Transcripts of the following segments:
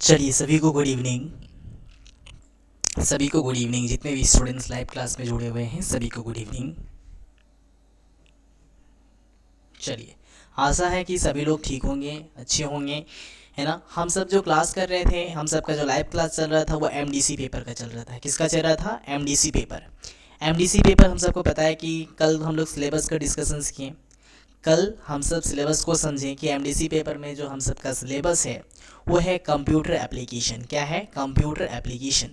चलिए सभी को गुड इवनिंग जितने भी स्टूडेंट्स लाइव क्लास में जुड़े हुए हैं सभी को गुड इवनिंग। चलिए, आशा है कि सभी लोग ठीक होंगे, अच्छे होंगे, है ना। हम सब जो क्लास कर रहे थे, हम सब का जो लाइव क्लास चल रहा था वो एमडीसी पेपर का चल रहा था। किसका चल रहा था? MDC paper. एमडीसी पेपर हम सबको पता है कि कल हम लोग सिलेबस का डिस्कशंस किए। कल हम सब सिलेबस को समझें कि एमडीसी पेपर में जो हम सब का सिलेबस है वो है कंप्यूटर एप्लीकेशन। क्या है? Computer application.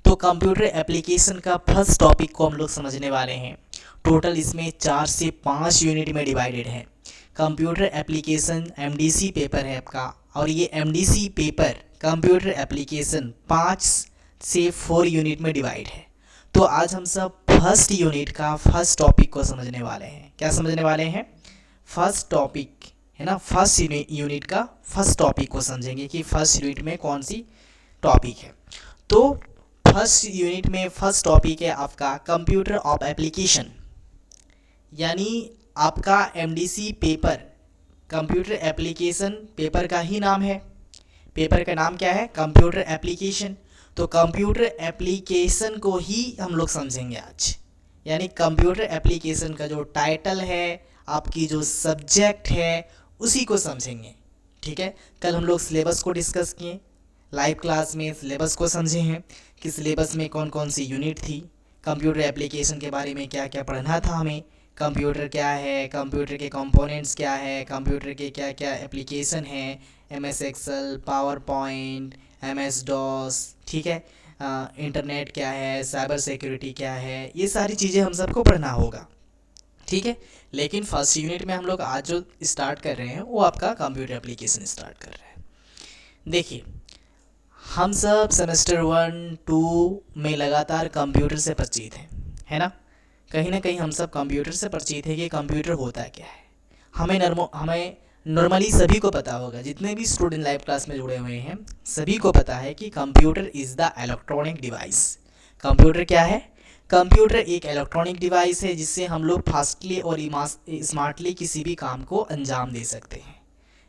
तो कंप्यूटर एप्लीकेशन का फर्स्ट टॉपिक को हम लोग समझने वाले हैं। टोटल इसमें 4 से 5 यूनिट में डिवाइडेड है। कंप्यूटर एप्लीकेशन एमडीसी पेपर है आपका, और ये एमडीसी पेपर कंप्यूटर एप्लीकेशन 5 से 4 यूनिट में डिवाइड है। तो आज हम सब फर्स्ट यूनिट का फर्स्ट टॉपिक को समझने वाले हैं। क्या समझने वाले हैं? फर्स्ट टॉपिक, है ना। फर्स्ट यूनिट का फर्स्ट टॉपिक को समझेंगे कि फर्स्ट यूनिट में कौन सी टॉपिक है। तो फर्स्ट यूनिट में फर्स्ट टॉपिक है आपका कंप्यूटर ऑफ एप्लीकेशन, यानी आपका MDC paper computer application paper का ही नाम है। पेपर का नाम क्या है? Computer application. तो कंप्यूटर एप्लीकेशन को ही हम लोग समझेंगे आज, यानी कंप्यूटर एप्लीकेशन का जो टाइटल है, आपकी जो सब्जेक्ट है, उसी को समझेंगे। ठीक है। कल हम लोग सिलेबस को डिस्कस किए, लाइव क्लास में सिलेबस को समझे हैं कि सिलेबस में कौन कौन सी यूनिट थी, कंप्यूटर एप्लीकेशन के बारे में क्या क्या पढ़ना था हमें, कंप्यूटर क्या है, कंप्यूटर के कंपोनेंट्स क्या है, कंप्यूटर के क्या क्या एप्लीकेशन हैं, M S Excel, PowerPoint, M S DOS, ठीक है, इंटरनेट क्या है, साइबर सिक्योरिटी क्या है, ये सारी चीज़ें हम सबको पढ़ना होगा। ठीक है। लेकिन फर्स्ट यूनिट में हम लोग आज जो स्टार्ट कर रहे हैं वो आपका कंप्यूटर एप्लीकेशन स्टार्ट कर रहे हैं। देखिए, हम सब सेमेस्टर 1 2 में लगातार कंप्यूटर से परिचित हैं, है ना कहीं हम सब कंप्यूटर से परिचित हैं कि कंप्यूटर होता क्या है। हमें नॉर्मली सभी को पता होगा, जितने भी स्टूडेंट लाइव क्लास में जुड़े हुए हैं सभी को पता है कि computer is the electronic device. Computer क्या है? कंप्यूटर एक इलेक्ट्रॉनिक डिवाइस है जिससे हम लोग फास्टली और स्मार्टली किसी भी काम को अंजाम दे सकते हैं,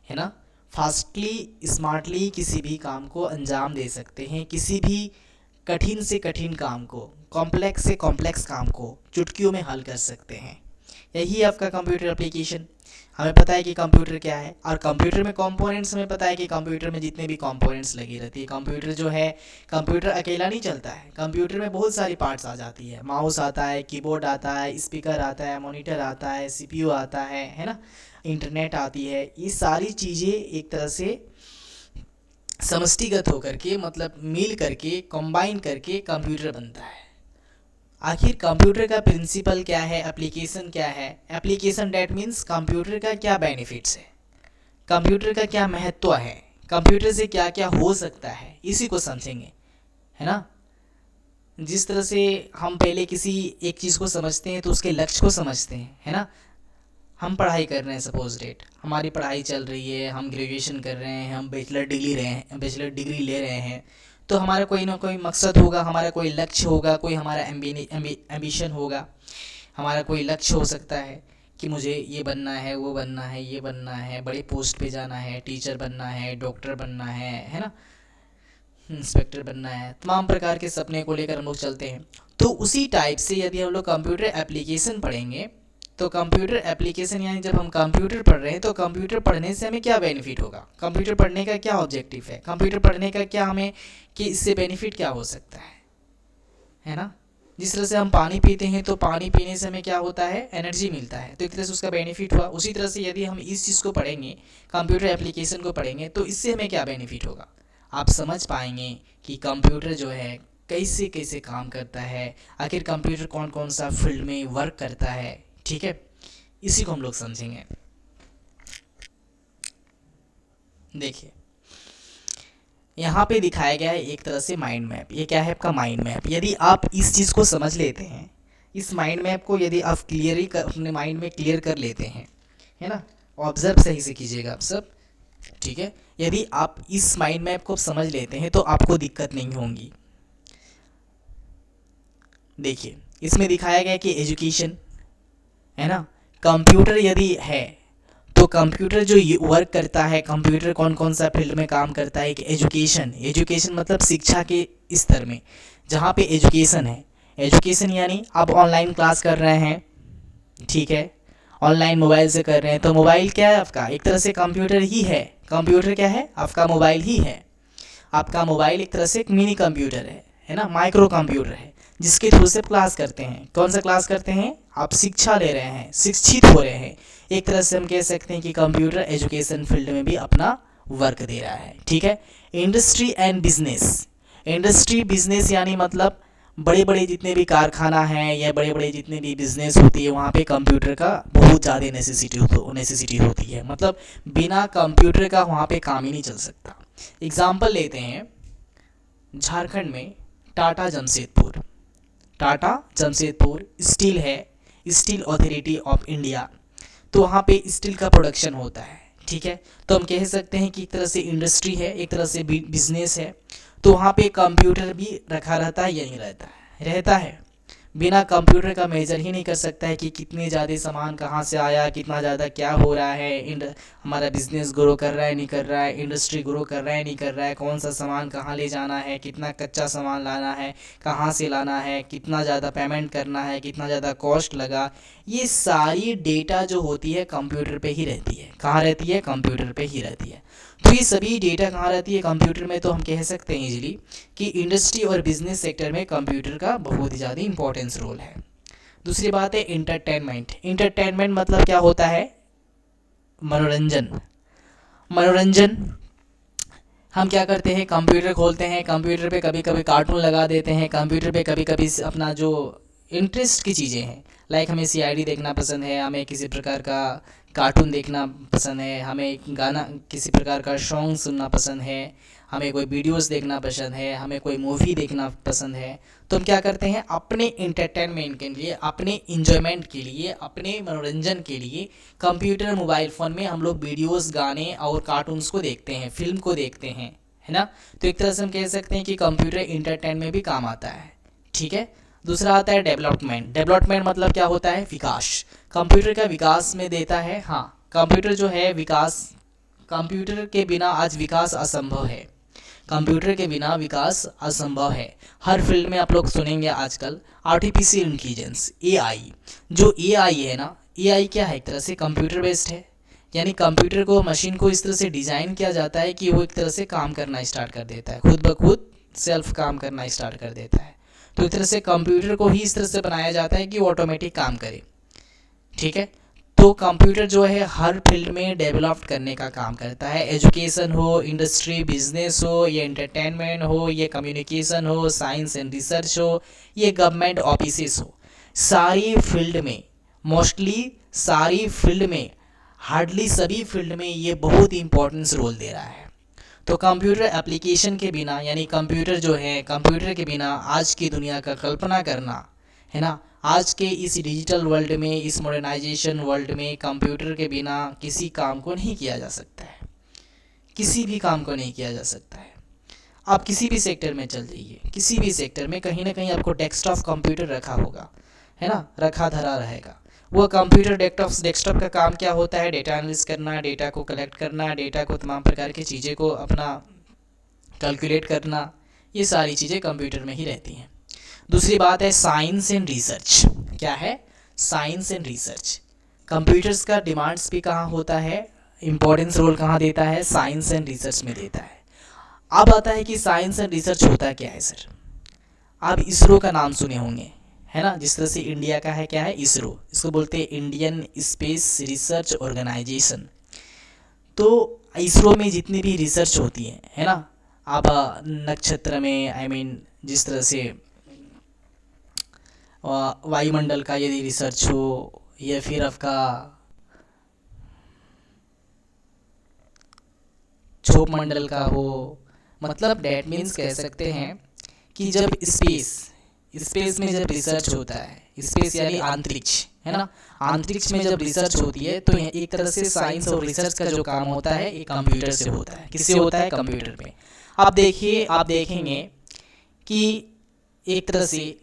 है ना। फास्टली स्मार्टली किसी भी काम को अंजाम दे सकते हैं, किसी भी कठिन से कठिन काम को, कॉम्प्लेक्स से कॉम्प्लेक्स काम को चुटकियों में हल कर सकते हैं। यही है आपका कंप्यूटर एप्लीकेशन। हमें पता है कि कंप्यूटर क्या है, और कंप्यूटर में कंपोनेंट्स हमें पता है कि कंप्यूटर में जितने भी कंपोनेंट्स लगी रहती है, कंप्यूटर जो है, कंप्यूटर अकेला नहीं चलता है, कंप्यूटर में बहुत सारी पार्ट्स आ जाती है। माउस आता है, कीबोर्ड आता है, स्पीकर आता है, मॉनिटर आता है, सीपीयू आता है ना, इंटरनेट आती है। ये सारी चीज़ें एक तरह से समष्टिगत होकर के, मतलब मिल करके, कंबाइन करके कंप्यूटर बनता है। आखिर कंप्यूटर का प्रिंसिपल क्या है, एप्लीकेशन क्या है? एप्लीकेशन डेट मीन्स कंप्यूटर का क्या बेनिफिट्स है, कंप्यूटर का क्या महत्व है, कंप्यूटर से क्या क्या हो सकता है, इसी को समझेंगे, है ना। जिस तरह से हम पहले किसी एक चीज़ को समझते हैं तो उसके लक्ष्य को समझते हैं, है ना। हम पढ़ाई कर रहे हैं, सपोज डेट हमारी पढ़ाई चल रही है, हम ग्रेजुएशन कर रहे हैं, हम बैचलर डिग्री ले रहे हैं, तो हमारा कोई ना कोई मकसद होगा, हमारा कोई लक्ष्य होगा, कोई हमारा एम्बिशन होगा। हमारा कोई लक्ष्य हो सकता है कि मुझे ये बनना है, वो बनना है, ये बनना है, बड़े पोस्ट पे जाना है, टीचर बनना है, डॉक्टर बनना है ना, इंस्पेक्टर बनना है। तमाम प्रकार के सपने को लेकर हम लोग चलते हैं। तो उसी टाइप से यदि हम लोग कंप्यूटर एप्लीकेशन पढ़ेंगे, तो कंप्यूटर एप्लीकेशन यानी जब हम कंप्यूटर पढ़ रहे हैं तो कंप्यूटर पढ़ने से हमें क्या बेनिफिट होगा, कंप्यूटर पढ़ने का क्या ऑब्जेक्टिव है, कंप्यूटर पढ़ने का क्या हमें, कि इससे बेनिफिट क्या हो सकता है ना। जिस तरह से हम पानी पीते हैं तो पानी पीने से हमें क्या होता है, एनर्जी मिलता है, तो एक तरह से उसका बेनिफिट हुआ। उसी तरह से यदि हम इस चीज़ को पढ़ेंगे, कंप्यूटर एप्लीकेशन को पढ़ेंगे, तो इससे हमें क्या बेनिफिट होगा, आप समझ पाएंगे कि कंप्यूटर जो है कैसे कैसे काम करता है, आखिर कंप्यूटर कौन कौन सा फील्ड में वर्क करता है। ठीक है, इसी को हम लोग समझेंगे। देखिए, यहाँ पे दिखाया गया है एक तरह से माइंड मैप। ये क्या है? आपका माइंड मैप। यदि आप इस चीज़ को समझ लेते हैं, इस माइंड मैप को यदि आप अपने माइंड में क्लियर कर लेते हैं, है ना, ऑब्जर्व सही से कीजिएगा आप सब, ठीक है। यदि आप इस माइंड मैप को समझ लेते हैं तो आपको दिक्कत नहीं होगी। देखिए, इसमें दिखाया गया कि एजुकेशन, है ना, कंप्यूटर यदि है तो कंप्यूटर जो वर्क करता है, कंप्यूटर कौन कौन सा फील्ड में काम करता है, कि एजुकेशन मतलब शिक्षा के स्तर में, जहाँ पे एजुकेशन है, एजुकेशन यानी आप ऑनलाइन क्लास कर रहे हैं, ठीक है, ऑनलाइन मोबाइल से कर रहे हैं, तो मोबाइल क्या है आपका, एक तरह से कंप्यूटर ही है। कंप्यूटर क्या है आपका, मोबाइल ही है। आपका मोबाइल एक तरह से एक मिनी कंप्यूटर है ना, माइक्रो कंप्यूटर है, जिसके थ्रू से क्लास करते हैं। कौन सा क्लास करते हैं, आप शिक्षा ले रहे हैं, शिक्षित हो रहे हैं। एक तरह से हम कह सकते हैं कि कंप्यूटर एजुकेशन फील्ड में भी अपना वर्क दे रहा है, ठीक है। Industry and business, industry business यानी मतलब बड़े बड़े जितने भी कारखाना हैं या बड़े बड़े जितने भी बिजनेस होती है, वहाँ पे कंप्यूटर का बहुत ज़्यादा नेसेसिटी होती है। मतलब बिना कंप्यूटर का वहाँ पे काम ही नहीं चल सकता। एग्जाम्पल लेते हैं, झारखंड में टाटा जमशेदपुर स्टील है, स्टील अथॉरिटी ऑफ इंडिया, तो वहाँ पे स्टील का प्रोडक्शन होता है, ठीक है। तो हम कह सकते हैं कि एक तरह से इंडस्ट्री है, एक तरह से बिजनेस है। तो वहाँ पे कंप्यूटर भी रखा रहता है या नहीं रहता है। बिना कंप्यूटर का मेजर ही नहीं कर सकता है कि कितने ज़्यादा सामान कहाँ से आया, कितना ज़्यादा क्या हो रहा है, हमारा बिजनेस ग्रो कर रहा है नहीं कर रहा है, इंडस्ट्री ग्रो कर रहा है नहीं कर रहा है, कौन सा सामान कहाँ ले जाना है, कितना कच्चा सामान लाना है, कहाँ से लाना है, कितना ज़्यादा पेमेंट करना है, कितना ज़्यादा कॉस्ट लगा। ये सारी डेटा जो होती है कंप्यूटर पे ही रहती है। कहाँ रहती है, कंप्यूटर पे ही रहती है। तो ये सभी डेटा कहाँ रहती है, कंप्यूटर में। तो हम कह सकते हैं इजीली कि इंडस्ट्री और बिजनेस सेक्टर में कंप्यूटर का बहुत ही ज़्यादा इंपॉर्टेंस रोल है। दूसरी बात है इंटरटेनमेंट मतलब क्या होता है, मनोरंजन। हम क्या करते हैं, कंप्यूटर खोलते हैं, कंप्यूटर पे कभी कभी कार्टून लगा देते हैं, कंप्यूटर पे कभी कभी अपना जो इंटरेस्ट की चीज़ें हैं, लाइक हमें CID देखना पसंद है, हमें किसी प्रकार का कार्टून देखना पसंद है, हमें गाना किसी प्रकार का सॉन्ग सुनना पसंद है, हमें कोई वीडियोस देखना पसंद है, हमें कोई मूवी देखना पसंद है। तो हम क्या करते हैं, अपने इंटरटेनमेंट के लिए, अपने इंजॉयमेंट के लिए, अपने मनोरंजन के लिए कंप्यूटर मोबाइल फ़ोन में हम लोग वीडियोस, गाने और कार्टून्स को देखते हैं, फिल्म को देखते हैं, है ना। तो एक तरह से हम कह सकते हैं कि कंप्यूटर इंटरटेन में भी काम आता है, ठीक है। दूसरा आता है डेवलपमेंट मतलब क्या होता है, विकास। कंप्यूटर का विकास में देता है, हाँ, कंप्यूटर जो है विकास, कंप्यूटर के बिना आज विकास असंभव है, कंप्यूटर के बिना विकास असंभव है। हर फील्ड में आप लोग सुनेंगे आजकल आर्टिफिशियल इंटेलिजेंस, AI। जो AI है ना, AI क्या है, एक तरह से कंप्यूटर बेस्ड है। यानी कंप्यूटर को, मशीन को इस तरह से डिज़ाइन किया जाता है कि वो एक तरह से काम करना स्टार्ट कर देता है, खुद ब खुद सेल्फ काम करना स्टार्ट कर देता है। तो एक तरह से कंप्यूटर को ही इस तरह से बनाया जाता है कि वो ऑटोमेटिक काम करे, ठीक है। तो कंप्यूटर जो है हर फील्ड में डेवलप करने का काम करता है, एजुकेशन हो, इंडस्ट्री बिजनेस हो, ये एंटरटेनमेंट हो, ये कम्युनिकेशन हो, साइंस एंड रिसर्च हो, ये गवर्नमेंट ऑफिसेस हो, सारी फील्ड में, मोस्टली सारी फील्ड में, हार्डली सभी फील्ड में ये बहुत ही इंपॉर्टेंस रोल दे रहा है। तो कंप्यूटर एप्लीकेशन के बिना, यानी कंप्यूटर जो है, कंप्यूटर के बिना आज की दुनिया का कल्पना करना, है ना, आज के इस डिजिटल वर्ल्ड में, इस मॉडर्नाइजेशन वर्ल्ड में कंप्यूटर के बिना किसी काम को नहीं किया जा सकता है, किसी भी काम को नहीं किया जा सकता है। आप किसी भी सेक्टर में चल जाइए, किसी भी सेक्टर में कहीं ना कहीं आपको डेस्कटॉप कंप्यूटर रखा होगा, है ना, रखा धरा रहेगा। वो कंप्यूटर डेस्कटॉप का काम क्या होता है, डेटा एनालिसिस करना, डेटा को कलेक्ट करना, डेटा को तमाम प्रकार की चीज़ें को अपना कैलकुलेट करना, ये सारी चीज़ें कंप्यूटर में ही रहती हैं। दूसरी बात है साइंस एंड रिसर्च। क्या है, साइंस एंड रिसर्च। कंप्यूटर्स का डिमांड्स भी कहाँ होता है, इम्पोर्टेंस रोल कहाँ देता है, साइंस एंड रिसर्च में देता है। अब आता है कि साइंस एंड रिसर्च होता क्या है सर। आप इसरो का नाम सुने होंगे, है ना, जिस तरह से इंडिया का है, क्या है, इसरो, इसको बोलते हैं इंडियन स्पेस रिसर्च ऑर्गेनाइजेशन। तो इसरो में जितनी भी रिसर्च होती है ना, अब नक्षत्र में जिस तरह से वायुमंडल का यदि रिसर्च हो, या फिर आपका क्षोभ मंडल का हो, मतलब डेट मीन्स कह सकते हैं कि जब स्पेस में जब रिसर्च होता है, स्पेस यानी अंतरिक्ष, है ना, अंतरिक्ष में जब रिसर्च होती है, तो एक तरह से साइंस और रिसर्च का जो काम होता है एक कंप्यूटर से होता है। किससे होता है, कंप्यूटर पे। आप देखेंगे कि एक तरह से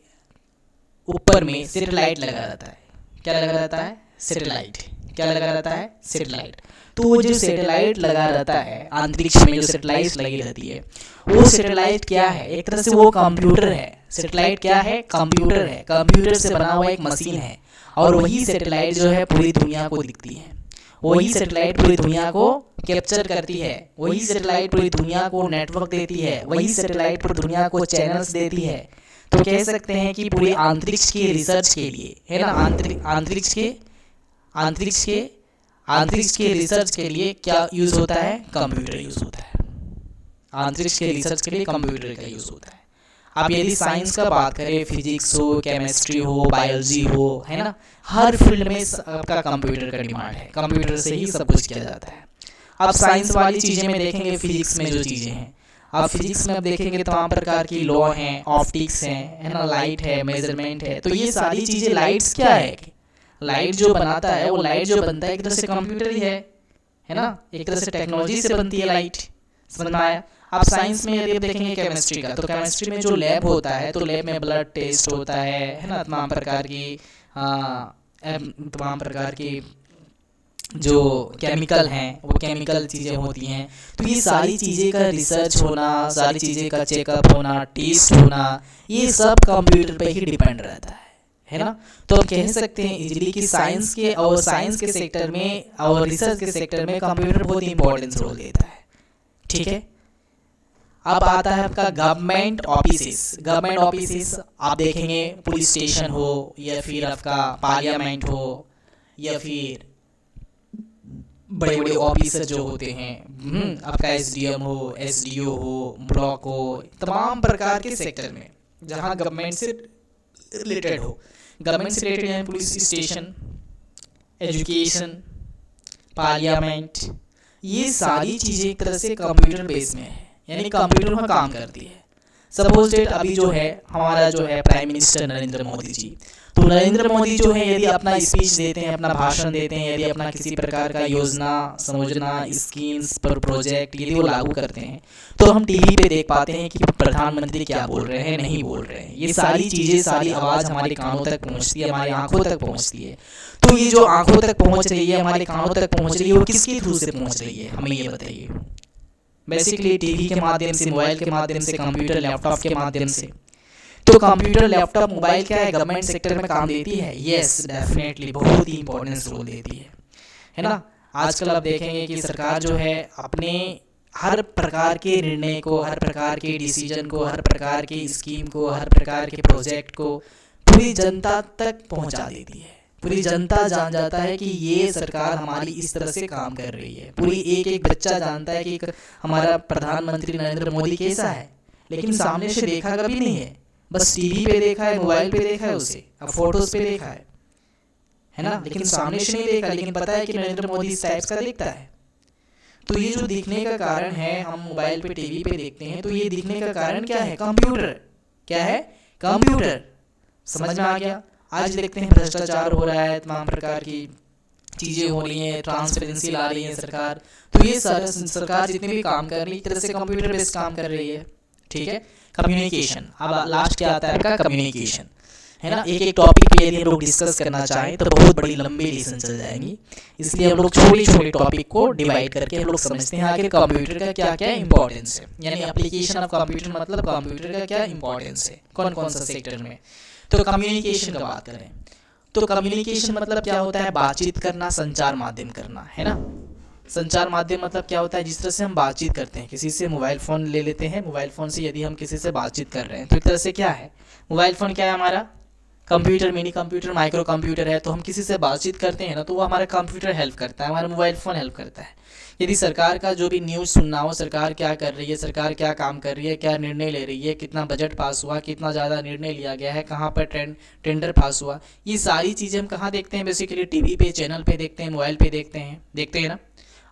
ऊपर में सैटेलाइट लगा रहता है। क्या लगा रहता है, सैटेलाइट। क्या लगा रहता है? सैटेलाइट। तो वो जो सैटेलाइट लगा रहता है, अंतरिक्ष में जो सैटेलाइट लगी रहती है, वो सैटेलाइट क्या है? एक तरह से वो कंप्यूटर है। सैटेलाइट क्या है? कंप्यूटर है। कंप्यूटर से बना हुआ एक मशीन है, और वही सैटेलाइट जो है पूरी दुनिया को दिखती है, वही सैटेलाइट पूरी दुनिया को कैप्चर करती है, वही सैटेलाइट पूरी दुनिया को नेटवर्क देती है, वही सैटेलाइट पूरी दुनिया को चैनल्स देती है। तो कह सकते हैं कि पूरे अंतरिक्ष के रिसर्च के लिए, है ना, अंतरिक्ष के रिसर्च के लिए क्या यूज़ होता है? कंप्यूटर यूज़ होता है। अंतरिक्ष के रिसर्च के लिए कंप्यूटर का यूज़ होता है। अब यदि साइंस का बात करें, फिजिक्स हो, केमिस्ट्री हो, बायोलॉजी हो, है ना, हर फील्ड में आपका कंप्यूटर का डिमांड है। कंप्यूटर से ही सब कुछ किया जाता है। अब साइंस वाली चीज़ें में देखेंगे, फिजिक्स में जो चीज़ें हैं, अब फिजिक्स में अब देखेंगे तमाम प्रकार की लॉ हैं, ऑप्टिक्स हैं, है ना, लाइट है, मेजरमेंट है। तो ये सारी चीज़ें, लाइट्स क्या है? लाइट जो बनाता है, वो लाइट जो बनता है एक तरह से कंप्यूटर ही है ना, एक तरह से टेक्नोलॉजी से बनती है लाइट। समझ में आया? आप साइंस में यदि देखेंगे केमिस्ट्री का, तो केमिस्ट्री में जो लैब होता है, तो लैब में ब्लड टेस्ट होता है ना, तमाम प्रकार की जो केमिकल हैं, वो केमिकल चीज़ें होती हैं। तो ये सारी चीज़ें का रिसर्च होना, सारी चीज़ें का चेकअप होना, टेस्ट होना, ये सब कंप्यूटर पे ही डिपेंड रहता है ना। तो हम कह सकते हैं इजीली कि साइंस के सेक्टर में और रिसर्च के सेक्टर में कंप्यूटर बहुत इंपॉर्टेंस रोल देता है। ठीक है। अब आता है आपका गवर्नमेंट ऑफिसेस। आप देखेंगे पुलिस स्टेशन हो, या फिर आपका पार्लियामेंट हो, या फिर बड़े बड़े ऑफिसर जो होते हैं, आपका एसडीएम हो, एसडीओ हो, ब्लॉक हो, तमाम प्रकार के सेक्टर में जहाँ गवर्नमेंट से रिलेटेड हो, गवर्नमेंट से रिलेटेड यानी पुलिस स्टेशन, एजुकेशन, पार्लियामेंट, ये सारी चीज़ें एक तरह से कंप्यूटर बेस में है, यानी कंप्यूटर में काम करती है। सपोज डेट अभी जो है हमारा जो है प्राइम मिनिस्टर नरेंद्र मोदी जी, तो नरेंद्र मोदी जो है यदि अपना स्पीच देते हैं, अपना भाषण देते हैं, यदि अपना किसी प्रकार का योजना, समझना, स्कीम्स पर प्रोजेक्ट यदि वो लागू करते हैं, तो हम टीवी पे देख पाते हैं कि प्रधानमंत्री क्या बोल रहे हैं, नहीं बोल रहे हैं। ये सारी चीज़ें, सारी आवाज़ हमारे कानों तक पहुँचती है, हमारी आंखों तक पहुँचती है। तो ये जो आंखों तक पहुँच रही है, हमारे कानों तक पहुँच रही है, वो किसके थ्रू से पहुँच रही है, हमें ये बताइए। बेसिकली टीवी के माध्यम से, मोबाइल के माध्यम से, कंप्यूटर लैपटॉप के माध्यम से। तो कंप्यूटर लैपटॉप मोबाइल क्या है, गवर्नमेंट सेक्टर में काम देती है? यस, डेफिनेटली बहुत ही इंपॉर्टेंस रोल देती है ना। आजकल आप देखेंगे कि सरकार जो है अपने हर प्रकार के निर्णय को, हर प्रकार के डिसीजन को, हर प्रकार की स्कीम को, हर प्रकार के प्रोजेक्ट को पूरी जनता तक पहुंचा देती है। पूरी जनता जान जाता है कि ये सरकार हमारी इस तरह से काम कर रही है। पूरी एक एक बच्चा जानता है कि हमारा प्रधानमंत्री नरेंद्र मोदी कैसा है, लेकिन सामने से देखा कभी नहीं है, बस टीवी पे देखा है, मोबाइल पे देखा है उसे, अब फोटोज पे देखा है ना, लेकिन सामने से नहीं देखा, लेकिन पता है कि नरेंद्र मोदी इस टाइप का दिखता है। तो ये जो दिखने का कारण है, हम मोबाइल पे टीवी पे देखते हैं, तो ये दिखने का कारण क्या है? कंप्यूटर। क्या है? कंप्यूटर। समझ में आ गया? आज देखते हैं भ्रष्टाचार हो रहा है, तमाम प्रकार की चीज़ें हो रही हैं, ट्रांसपेरेंसी ला रही है सरकार। तो ये सरकार जितने भी काम कर रही है, एक तरह से कंप्यूटर बेस्ड काम कर रही है। ठीक है। कम्युनिकेशन, अब लास्ट क्या आता है आपका? कम्युनिकेशन, है ना। एक एक टॉपिक पे यदि हम लोग डिस्कस करना चाहें तो बहुत बड़ी लंबी लेसन चल जाएंगी, इसलिए हम लोग छोटे छोटे टॉपिक को डिवाइड करके हम लोग समझते हैं आखिर कंप्यूटर का क्या क्या इंपॉर्टेंस है, यानी एप्लीकेशन ऑफ कंप्यूटर, मतलब कंप्यूटर का क्या इंपॉर्टेंस है कौन कौन सा सेक्टर में। तो कम्युनिकेशन का बात करें तो कम्युनिकेशन मतलब क्या होता है? बातचीत करना, संचार माध्यम करना, है ना। संचार माध्यम मतलब क्या होता है? जिस तरह से हम बातचीत करते हैं, किसी से मोबाइल फ़ोन ले लेते हैं, मोबाइल फ़ोन से यदि हम किसी से बातचीत कर रहे हैं, तो एक तरह से क्या है, मोबाइल फ़ोन क्या है हमारा? Computer, mini computer, micro computer है। तो हम किसी से बातचीत करते हैं ना, तो वो हमारा कंप्यूटर हेल्प करता है, हमारा मोबाइल फ़ोन हेल्प करता है। यदि सरकार का जो भी न्यूज़ सुनना हो, सरकार क्या कर रही है, सरकार क्या काम कर रही है, क्या निर्णय ले रही है, कितना बजट पास हुआ, कितना ज़्यादा निर्णय लिया गया है, कहाँ पर टेंडर पास हुआ, ये सारी चीज़ें हम कहाँ देखते हैं? बेसिकली टीवी पे, चैनल पे देखते हैं, मोबाइल पे देखते हैं ना।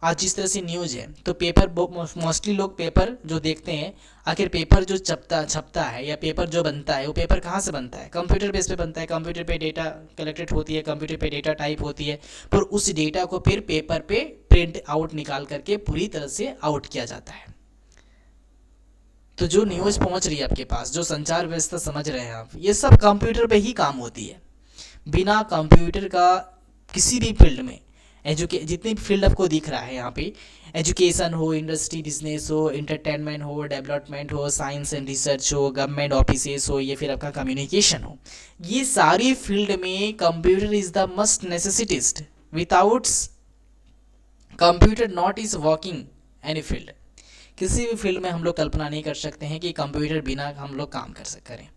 आज जिस तरह से न्यूज़ है, तो पेपर मोस्टली लोग पेपर जो देखते हैं, आखिर पेपर जो छपता है या पेपर जो बनता है, वो पेपर कहाँ से बनता है? कंप्यूटर बेस पे बनता है। कंप्यूटर पे डेटा कलेक्टेड होती है, कंप्यूटर पे डेटा टाइप होती है, पर उस डेटा को फिर पेपर पे प्रिंट आउट निकाल करके पूरी तरह से आउट किया जाता है। तो जो न्यूज़ पहुँच रही है आपके पास, जो संचार व्यवस्था समझ रहे हैं आप, ये सब कंप्यूटर पे ही काम होती है। बिना कंप्यूटर का किसी भी फील्ड में जितने भी फील्ड आपको दिख रहा है यहाँ पे, एजुकेशन हो, इंडस्ट्री बिजनेस हो, इंटरटेनमेंट हो, डेवलपमेंट हो, साइंस एंड रिसर्च हो, गवर्नमेंट ऑफिसेस हो, या फिर आपका कम्युनिकेशन हो, ये सारी फील्ड में computer is the must necessity. Without computer not is working any field. किसी भी फील्ड में हम लोग कल्पना नहीं कर सकते हैं कि कंप्यूटर बिना हम लोग काम करें.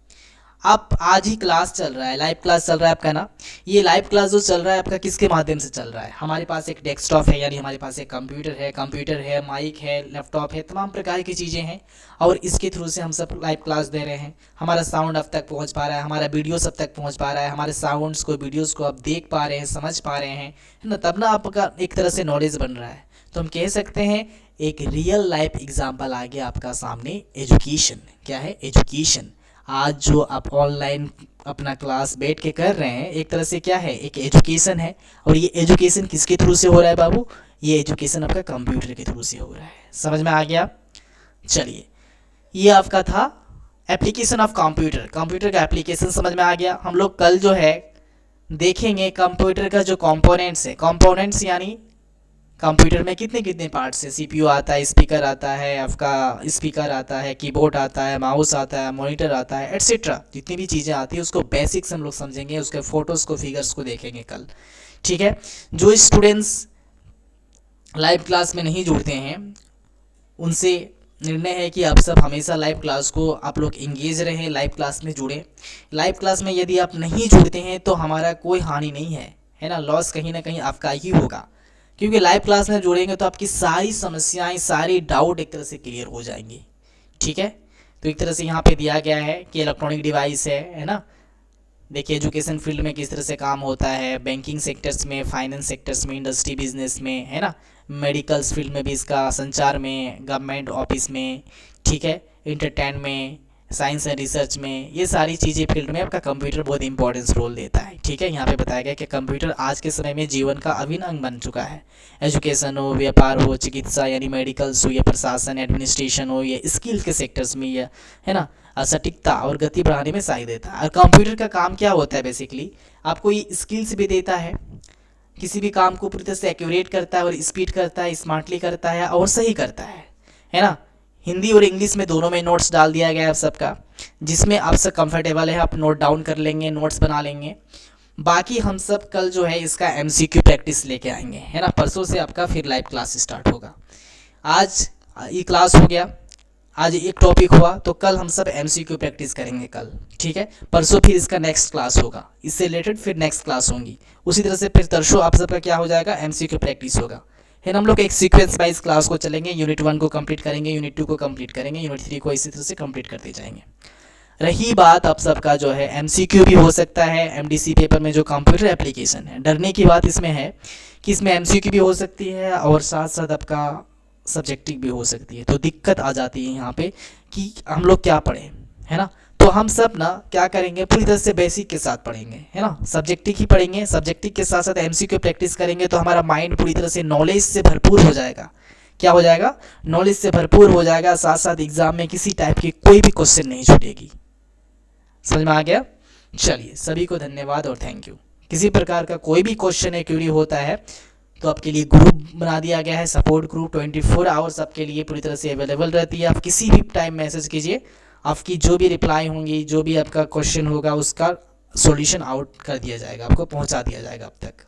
आप आज ही क्लास चल रहा है, लाइव क्लास चल रहा है आपका ना. ये लाइव क्लास जो चल रहा है आपका किसके माध्यम से चल रहा है? हमारे पास एक डेस्कटॉप है, यानी हमारे पास एक कंप्यूटर है, माइक है, लैपटॉप है, तमाम प्रकार की चीज़ें हैं, और इसके थ्रू से हम सब लाइव क्लास दे रहे हैं. हमारा साउंड अब तक पहुंच पा रहा है, हमारा वीडियो सब तक पहुंच पा रहा है, हमारे साउंड्स को, वीडियोज़ को आप देख पा रहे हैं, समझ पा रहे हैं, है ना. तब ना आपका एक तरह से नॉलेज बन रहा है. तो हम कह सकते हैं एक रियल लाइफ एग्जाम्पल आ गया आपका सामने, एजुकेशन. क्या है? एजुकेशन. आज जो आप ऑनलाइन अपना क्लास बैठ के कर रहे हैं, एक तरह से क्या है? एक एजुकेशन है. और ये एजुकेशन किसके थ्रू से हो रहा है बाबू? ये एजुकेशन आपका कंप्यूटर के थ्रू से हो रहा है. समझ में आ गया? चलिए, ये आपका था एप्लीकेशन ऑफ कंप्यूटर. कंप्यूटर का एप्लीकेशन समझ में आ गया. हम लोग कल जो है देखेंगे कंप्यूटर का जो कंपोनेंट्स है. कंपोनेंट्स यानी कंप्यूटर में कितने कितने पार्ट्स है. सीपीयू आता है, स्पीकर आता है, आपका स्पीकर आता है, कीबोर्ड आता है, माउस आता है, मॉनिटर आता है, एट्सेट्रा. जितनी भी चीज़ें आती है उसको बेसिक्स हम लोग समझेंगे, उसके फोटोज़ को, फिगर्स को देखेंगे कल. ठीक है. जो स्टूडेंट्स लाइव क्लास में नहीं जुड़ते हैं उनसे निर्णय है कि आप सब हमेशा लाइव क्लास को आप लोग इंगेज रहें, लाइव क्लास में जुड़ें. लाइव क्लास में यदि आप नहीं जुड़ते हैं तो हमारा कोई हानि नहीं है ना. लॉस कहीं ना कहीं आपका ही होगा, क्योंकि लाइव क्लास में जुड़ेंगे तो आपकी सारी समस्याएं, सारी डाउट एक तरह से क्लियर हो जाएंगी. ठीक है. तो एक तरह से यहाँ पे दिया गया है कि इलेक्ट्रॉनिक डिवाइस है ना. देखिए एजुकेशन फील्ड में किस तरह से काम होता है, बैंकिंग सेक्टर्स में, फाइनेंस सेक्टर्स में, इंडस्ट्री बिजनेस में, है ना, मेडिकल्स फील्ड में भी इसका, संचार में, गवर्नमेंट ऑफिस में, ठीक है, इंटरटेन में, साइंस एंड रिसर्च में, ये सारी चीज़ें फील्ड में आपका कंप्यूटर बहुत इंपॉर्टेंस रोल देता है. ठीक है. यहाँ पे बताया गया कि कंप्यूटर आज के समय में जीवन का अभिन्न अंग बन चुका है. एजुकेशन हो, व्यापार हो, चिकित्सा यानी मेडिकल्स हो, या प्रशासन, एडमिनिस्ट्रेशन हो, या स्किल के सेक्टर्स में, या है ना, सटीकता और गति बढ़ाने में सहायता देता है. और कंप्यूटर का काम क्या होता है? बेसिकली आपको ये स्किल्स भी देता है, किसी भी काम को पूरी तरह से एक्यूरेट करता है, और स्पीड करता है, स्मार्टली करता है, और सही करता है ना. हिंदी और इंग्लिश में दोनों में नोट्स डाल दिया गया है आप सबका, जिसमें आप सब कंफर्टेबल है, आप नोट डाउन कर लेंगे, नोट्स बना लेंगे. बाकी हम सब कल जो है इसका एमसीक्यू प्रैक्टिस लेके आएंगे, है ना. परसों से आपका फिर लाइव क्लास स्टार्ट होगा. आज ये क्लास हो गया, आज एक टॉपिक हुआ, तो कल हम सब एमसीक्यू प्रैक्टिस करेंगे कल. ठीक है. परसों फिर इसका नेक्स्ट क्लास होगा, इससे रिलेटेड फिर नेक्स्ट क्लास होंगी. उसी तरह से फिर तरसों आप सबका क्या हो जाएगा? एमसीक्यू प्रैक्टिस होगा, है ना. हम लोग एक सीक्वेंस वाइज क्लास को चलेंगे. यूनिट 1 को कंप्लीट करेंगे, यूनिट 2 को कंप्लीट करेंगे, यूनिट 3 को इसी तरह से कंप्लीट करते जाएंगे. रही बात आप सबका जो है एमसीक्यू भी हो सकता है एमडीसी पेपर में, जो कंप्यूटर एप्लीकेशन है. डरने की बात इसमें है कि इसमें एमसीक्यू भी हो सकती है और साथ साथ आपका सब्जेक्टिव भी हो सकती है. तो दिक्कत आ जाती है यहाँ पे कि हम लोग क्या पढ़ें, है ना. तो हम सब ना क्या करेंगे, पूरी तरह से बेसिक के साथ पढ़ेंगे, है ना. सब्जेक्टिव ही पढ़ेंगे, सब्जेक्टिव के साथ साथ एमसीक्यू प्रैक्टिस करेंगे, तो हमारा माइंड पूरी तरह से नॉलेज से भरपूर हो जाएगा. क्या हो जाएगा? नॉलेज से भरपूर हो जाएगा. साथ साथ एग्जाम में किसी टाइप की कोई भी क्वेश्चन नहीं छूटेगी. समझ में आ गया? चलिए, सभी को धन्यवाद और थैंक यू. किसी प्रकार का कोई भी क्वेश्चन है, क्वेरी होता है, तो आपके लिए ग्रुप बना दिया गया है, सपोर्ट ग्रुप 24 आवर्स आपके लिए पूरी तरह से अवेलेबल रहती है. आप किसी भी टाइम मैसेज कीजिए, आपकी जो भी रिप्लाई होंगी, जो भी आपका क्वेश्चन होगा, उसका सॉल्यूशन आउट कर दिया जाएगा, आपको पहुंचा दिया जाएगा अब तक.